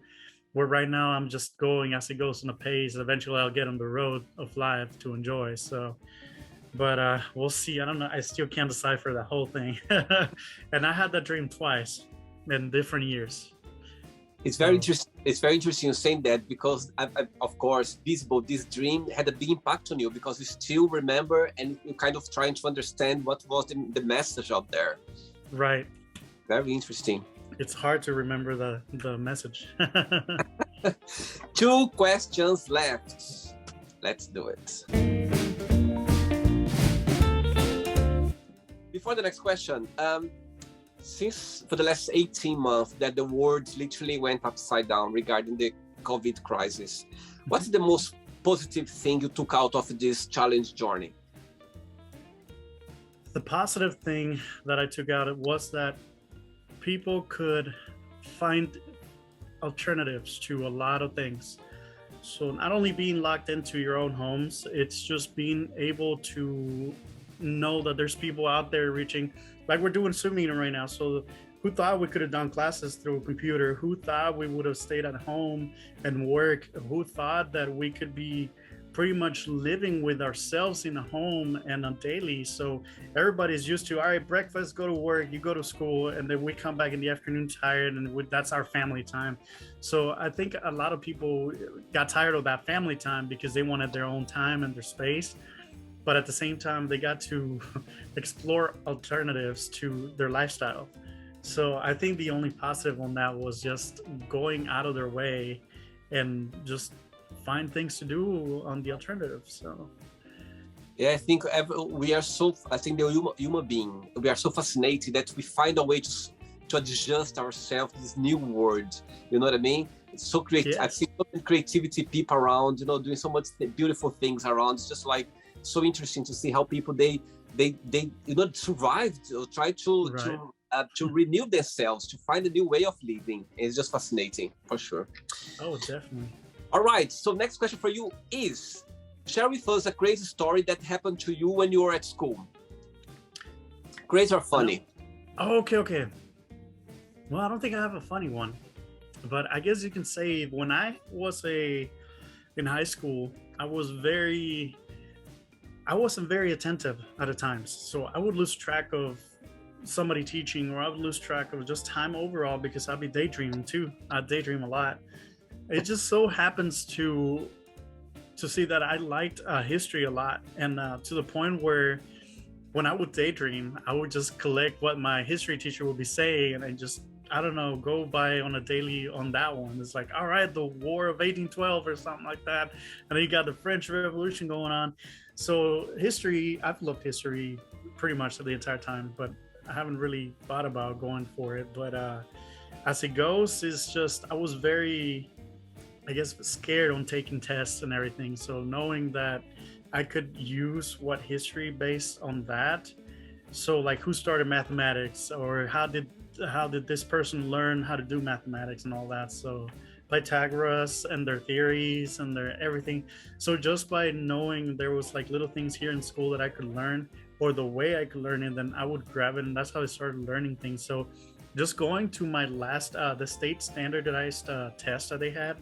where right now I'm just going as it goes on a pace. Eventually I'll get on the road of life to enjoy. So but we'll see. I don't know, I still can't decipher the whole thing. And I had that dream twice in different years. It's very interesting. It's very interesting you saying that because, of course, visible this dream had a big impact on you because you still remember and you kind of trying to understand what was the message out there. Right. Very interesting. It's hard to remember the message. 2 questions left. Let's do it. Before the next question, since for the last 18 months that the world literally went upside down regarding the COVID crisis, what's the most positive thing you took out of this challenge journey? The positive thing that I took out was that people could find alternatives to a lot of things. So not only being locked into your own homes, it's just being able to know that there's people out there reaching, like we're doing Zoom meeting right now. So who thought we could have done classes through a computer? Who thought we would have stayed at home and work? Who thought that we could be pretty much living with ourselves in a home and on daily? So everybody's used to, all right, breakfast, go to work, you go to school, and then we come back in the afternoon tired, and that's our family time. So I think a lot of people got tired of that family time because they wanted their own time and their space. But at the same time, they got to explore alternatives to their lifestyle. So I think the only positive on that was just going out of their way and just find things to do on the alternative. So yeah, I think we are so, I think the human being, we are so fascinated that we find a way to adjust ourselves to this new world. You know what I mean? It's so creative. Yes. I've seen so many creativity people around, you know, doing so much beautiful things around. It's just like so interesting to see how people they you know survived or try to renew themselves, to find a new way of living. It's just fascinating for sure. Oh, definitely. All right, so next question for you is, share with us a crazy story that happened to you when you were at school. Crazy or funny? Oh, okay. Well, I don't think I have a funny one, but I guess you can say when I was in high school, I wasn't very attentive at times. So I would lose track of somebody teaching, or I would lose track of just time overall because I'd be daydreaming too. I daydream a lot. It just so happens to see that I liked history a lot, and to the point where when I would daydream, I would just collect what my history teacher would be saying, and I just, I don't know, go by on a daily on that one. It's like, all right, the War of 1812 or something like that, and then you got the French Revolution going on. So history, I've loved history pretty much the entire time, but I haven't really thought about going for it. But as it goes, it's just, I was very, I guess, scared on taking tests and everything. So knowing that I could use what history based on that. So like, who started mathematics, or how did this person learn how to do mathematics and all that? So Pythagoras and their theories and their everything. So just by knowing there was like little things here in school that I could learn, or the way I could learn it, then I would grab it, and that's how I started learning things. So just going to my last the state standardized test that they had,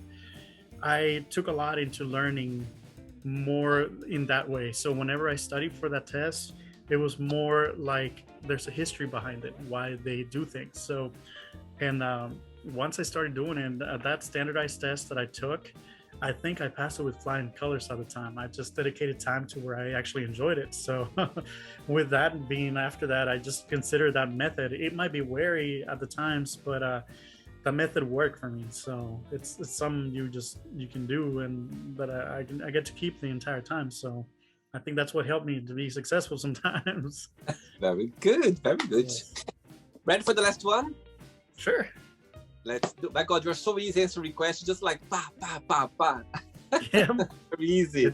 I took a lot into learning more in that way. So whenever I studied for that test, it was more like there's a history behind it, why they do things. So, and once I started doing it, that standardized test that I took, I think I passed it with flying colors at the time. I just dedicated time to where I actually enjoyed it. So with that being after that, I just consider that method. It might be wary at the times, but the method worked for me. So it's something you can do, and but I get to keep the entire time. So I think that's what helped me to be successful sometimes. Very good, very good. Yes. Ready for the last one? Sure. Let's do. My God, you're so easy answering questions, just like pa. Yeah. Very easy.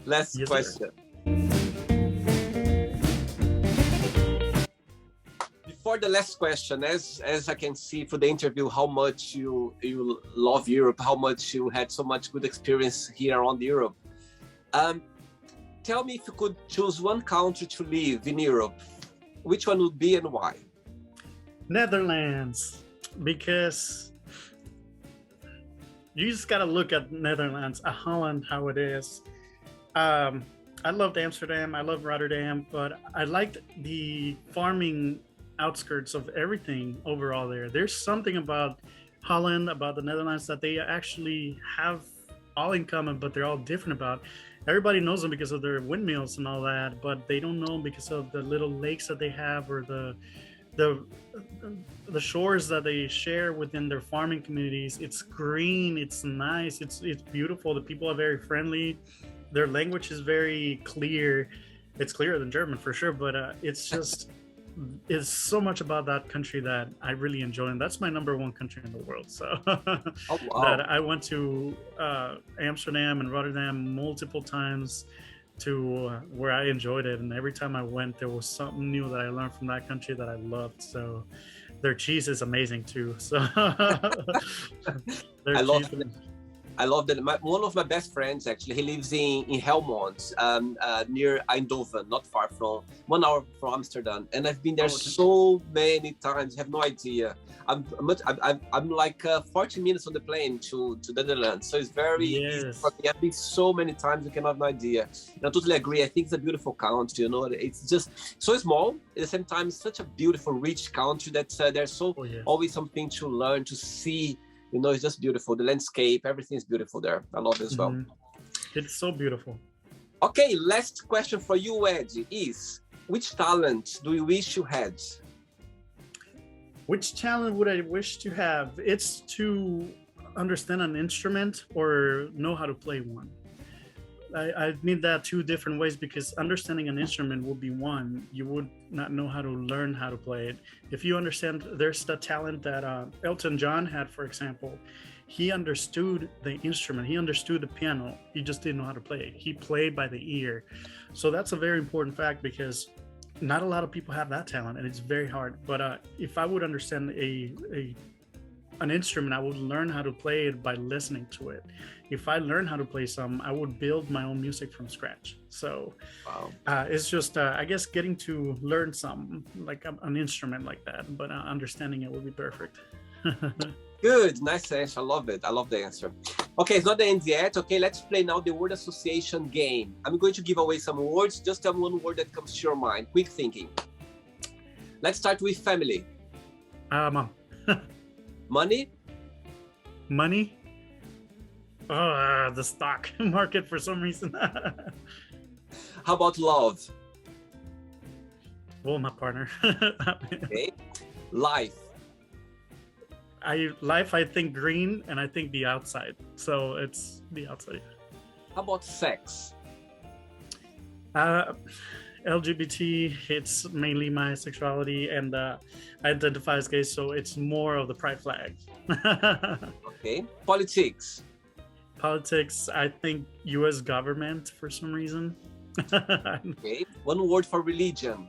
Last question. Before the last question, as I can see for the interview, how much you love Europe, how much you had so much good experience here around Europe. Tell me if you could choose one country to live in Europe, which one would be and why? Netherlands, because you just got to look at Netherlands, Holland, how it is. I loved Amsterdam, I love Rotterdam, but I liked the farming outskirts of everything overall there. There's something about Holland, about the Netherlands, that they actually have all in common, but they're all different about. Everybody knows them because of their windmills and all that, but they don't know them because of the little lakes that they have, or the shores that they share within their farming communities. It's green, it's nice, it's beautiful. The people are very friendly. Their language is very clear. It's clearer than German for sure, but it's just is so much about that country that I really enjoy, and that's my number one country in the world. So Oh, wow. that I went to Amsterdam and Rotterdam multiple times to where I enjoyed it, and every time I went, there was something new that I learned from that country that I loved. So their cheese is amazing too. So their I love cheese- I love that. One of my best friends, actually, he lives in Helmond, near Eindhoven, not far from 1 hour from Amsterdam. And I've been there so many times. You have no idea. I'm like 40 minutes on the plane to the Netherlands. So it's very easy Yes. for me. I've been so many times, you can have no idea. And I totally agree. I think it's a beautiful country. You know, it's just so small. At the same time, it's such a beautiful, rich country that there's so Oh, yes. always something to learn, to see. You know, it's just beautiful. The landscape, everything is beautiful there. I love it as well. Mhm. It's so beautiful. Okay, last question for you, Eddie, is which talent do you wish you had? Which talent would I wish to have? It's to understand an instrument or know how to play one. I need that two different ways, because understanding an instrument would be one. You would not know how to learn how to play it. If you understand, there's the talent that Elton John had, for example. He understood the instrument, he understood the piano, he just didn't know how to play it. He played by the ear. So that's a very important fact, because not a lot of people have that talent, and it's very hard. But if I would understand an instrument, I would learn how to play it by listening to it. If I learn how to play some, I would build my own music from scratch. So Wow. it's just, I guess, getting to learn some, like an instrument like that, but understanding it would be perfect. Good, nice answer. I love it. I love the answer. Okay, it's not the end yet. Okay, let's play now the word association game. I'm going to give away some words. Just tell me one word that comes to your mind. Quick thinking. Let's start with family. Mom. Money. Money. Oh, the stock market for some reason. How about love? Well, my partner. Okay. Life. I think green, and I think the outside. So it's the outside. How about sex? LGBT, it's mainly my sexuality, and I identify as gay, so it's more of the pride flag. Okay. Politics. Politics, I think US government for some reason. Okay. One word for religion.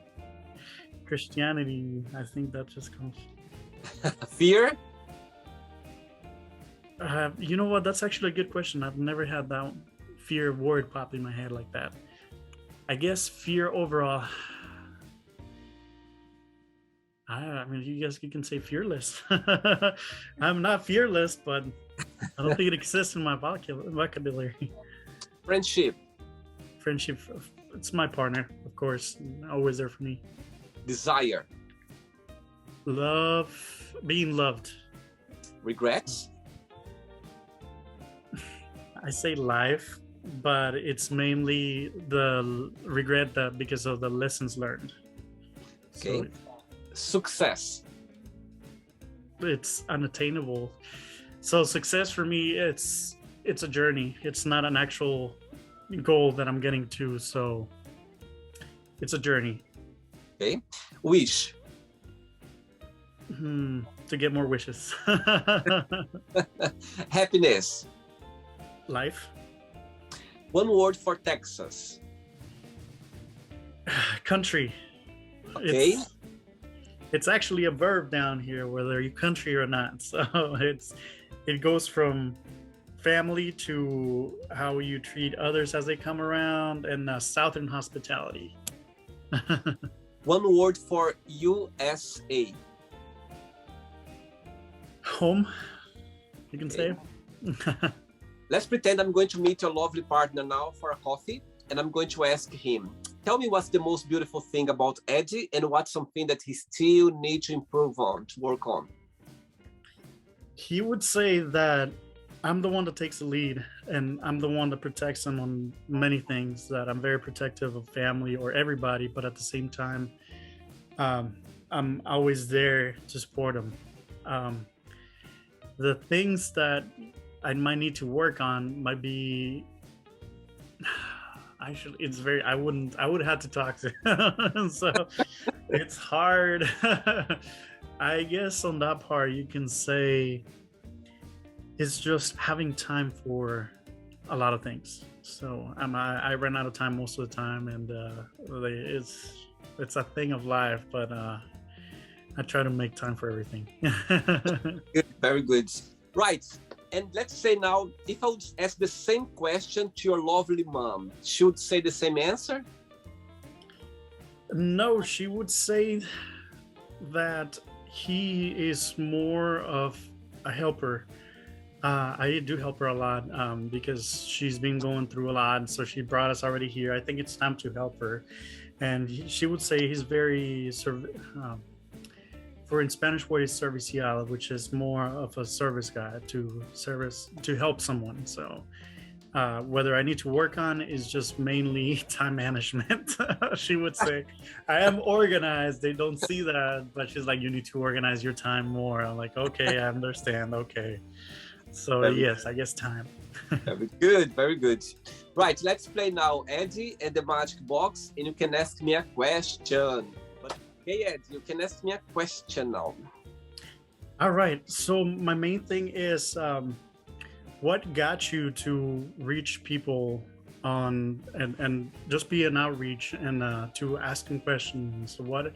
Christianity, I think that just comes. Fear. You know what? That's actually a good question. I've never had that fear word pop in my head like that. I guess fear overall. I mean, you can say fearless. I'm not fearless, but I don't think it exists in my vocabulary. Friendship. Friendship, it's my partner, of course, always there for me. Desire. Love, being loved. Regrets. I say life, but it's mainly the regret that because of the lessons learned. Okay. Success. It's unattainable. So success for me, it's a journey. It's not an actual goal that I'm getting to. So it's a journey. Okay. Wish. To get more wishes. Happiness. Life. One word for Texas. Country. Okay. It's actually a verb down here, whether you country or not. So it goes from family to how you treat others as they come around, and Southern hospitality. One word for USA. Home, you can Okay. say. Let's pretend I'm going to meet your lovely partner now for a coffee, and I'm going to ask him, tell me what's the most beautiful thing about Eddie and what's something that he still needs to improve on, to work on. He would say that I'm the one that takes the lead, and I'm the one that protects him on many things. That I'm very protective of family or everybody, but at the same time, I'm always there to support him. Um, the things that I might need to work on might be actually it's very I would have to talk to him. So it's hard. I guess on that part you can say it's just having time for a lot of things. So I run out of time most of the time, and it's a thing of life, but I try to make time for everything. Good, very good. Right. And let's say now, if I would ask the same question to your lovely mom, she would say the same answer? No, she would say that he is more of a helper. I do help her a lot because she's been going through a lot. So she brought us already here. I think it's time to help her. And she would say he's very, for in Spanish word is servicial, which is more of a service guy to help someone. So whether I need to work on is just mainly time management. She would say, I am organized. They don't see that, but she's like, you need to organize your time more. I'm like, okay, I understand. Okay. So yes, I guess time. Very good, very good. Right, let's play now Eddie and the Magic Box, and you can ask me a question. But hey, Eddie, you can ask me a question now. All right. So my main thing is, what got you to reach people on and just be an outreach and to asking questions? What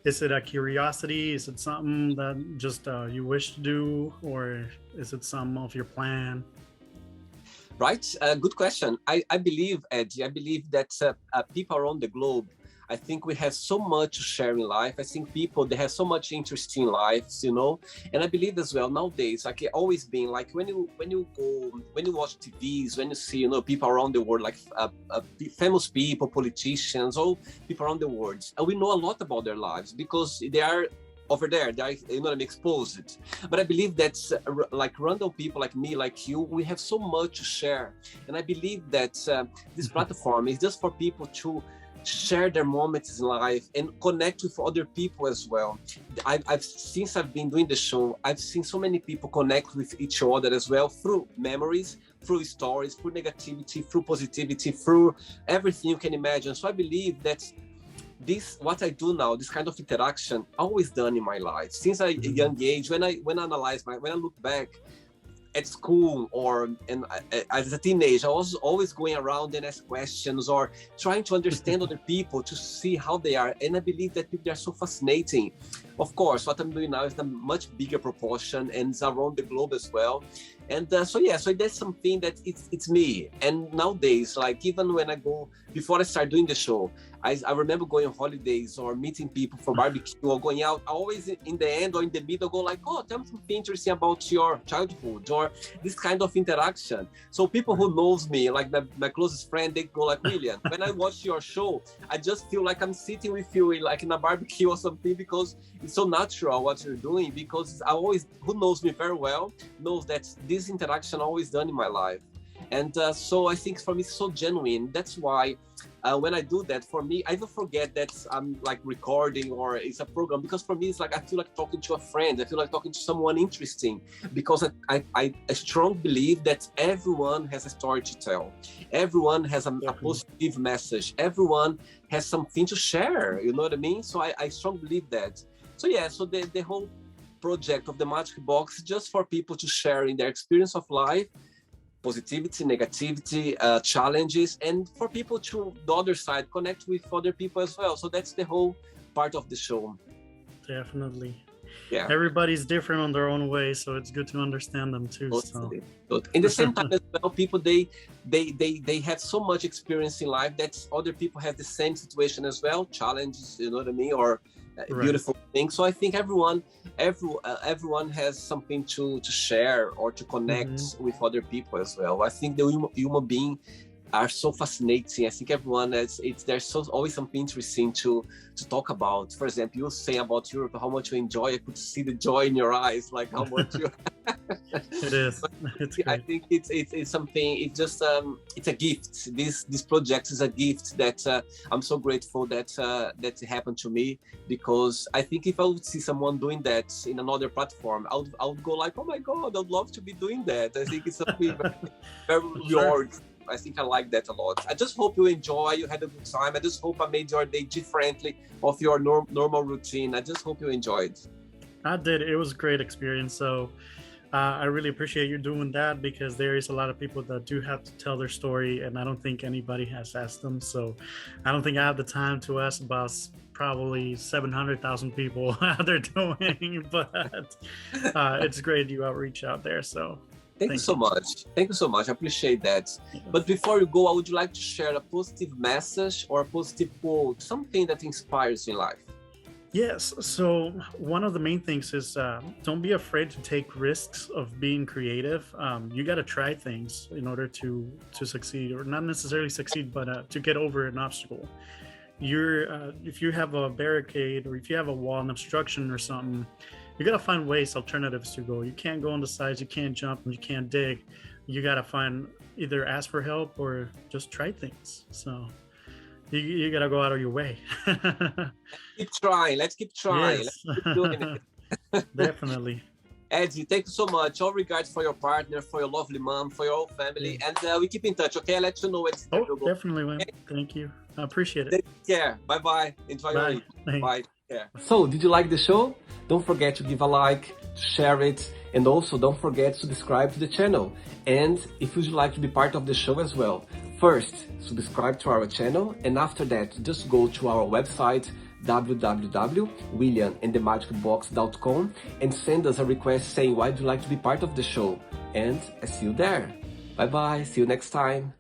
is it? A curiosity? Is it something that just you wish to do, or is it some of your plan? Right, good question. I believe, Eddie, I believe that people around the globe, I think we have so much to share in life. I think people, they have so much interesting lives, you know. And I believe as well nowadays, like it always been, like when you watch TVs, when you see, you know, people around the world, like famous people, politicians, all people around the world, and we know a lot about their lives because they are over there, they are, you know, exposed. But I believe that's like random people like me, like you, we have so much to share. And I believe that this platform is just for people to share their moments in life and connect with other people as well. I've since I've been doing the show, I've seen so many people connect with each other as well through memories, through stories, through negativity, through positivity, through everything you can imagine. So I believe that this, what I do now, this kind of interaction, always done in my life since a young age. When I look back at school or as a teenager, I was always going around and ask questions or trying to understand other people to see how they are. And I believe that people are so fascinating. Of course, what I'm doing now is a much bigger proportion and it's around the globe as well. And so that's something that it's me. And nowadays, like even when I go, before I start doing the show, I remember going on holidays or meeting people for barbecue or going out. I always in the end or in the middle go like, oh, tell me something interesting about your childhood or this kind of interaction. So people who knows me, like my closest friend, they go like, William, when I watch your show, I just feel like I'm sitting with you like in a barbecue or something because it's so natural what you're doing. Because I always, who knows me very well, knows that this interaction always done in my life. And so I think for me it's so genuine. That's why when I do that, for me, I even forget that I'm like recording or it's a program, because for me it's like I feel like talking to a friend. I feel like talking to someone interesting, because I strongly believe that everyone has a story to tell. Everyone has a positive message. Everyone has something to share. You know what I mean? So I strongly believe that. So yeah, so the whole project of the Magic Box is just for people to share in their experience of life, positivity, negativity, challenges, and for people to the other side connect with other people as well. So that's the whole part of the show. Definitely. Yeah. everybody's different on their own way, so it's good to understand them too. Totally. So. In the same time as well, people they have so much experience in life that other people have the same situation as well, challenges, you know what I mean, or beautiful things. So I think everyone has something to share or to connect with other people as well. I think the human being are so fascinating. I think everyone there's always something interesting to talk about. For example, you were saying about Europe, how much you enjoy. I could see the joy in your eyes, like how much you. It is. It's great. I think it's something. It's just it's a gift. This project is a gift that I'm so grateful that it happened to me, because I think if I would see someone doing that in another platform, I would go like, oh my God, I'd love to be doing that. I think it's something very rewarding. I think I like that a lot. I just hope you enjoy, you had a good time. I just hope I made your day differently of your normal routine. I just hope you enjoyed. I did. It was a great experience. So I really appreciate you doing that, because there is a lot of people that do have to tell their story, and I don't think anybody has asked them. So I don't think I have the time to ask about probably 700,000 people how they're doing, but it's great you outreach out there. So Thank you so much. Thank you so much. I appreciate that. Yes. But before you go, I would like to share a positive message or a positive quote, something that inspires you in life. Yes. So one of the main things is don't be afraid to take risks of being creative. You got to try things in order to succeed, or not necessarily succeed, but to get over an obstacle. If you have a barricade, or if you have a wall, an obstruction or something, you got to find alternatives to go. You can't go on the sides, you can't jump, and you can't dig. You got to either ask for help or just try things. So you got to go out of your way. Keep trying. Let's keep trying. Yes. Let's keep doing it. Definitely. Eddie, thank you so much. All regards for your partner, for your lovely mom, for your whole family. And we keep in touch, okay? I'll let you know when it's time to go. Definitely, man. Okay. Thank you. I appreciate it. Take care. Bye-bye. Enjoy your week. Bye. Yeah. So, did you like the show? Don't forget to give a like, to share it, and also don't forget to subscribe to the channel. And if you'd like to be part of the show as well, first, subscribe to our channel, and after that, just go to our website, www.williamandthemagicbox.com, and send us a request saying why do you like to be part of the show. And I see you there. Bye bye, see you next time.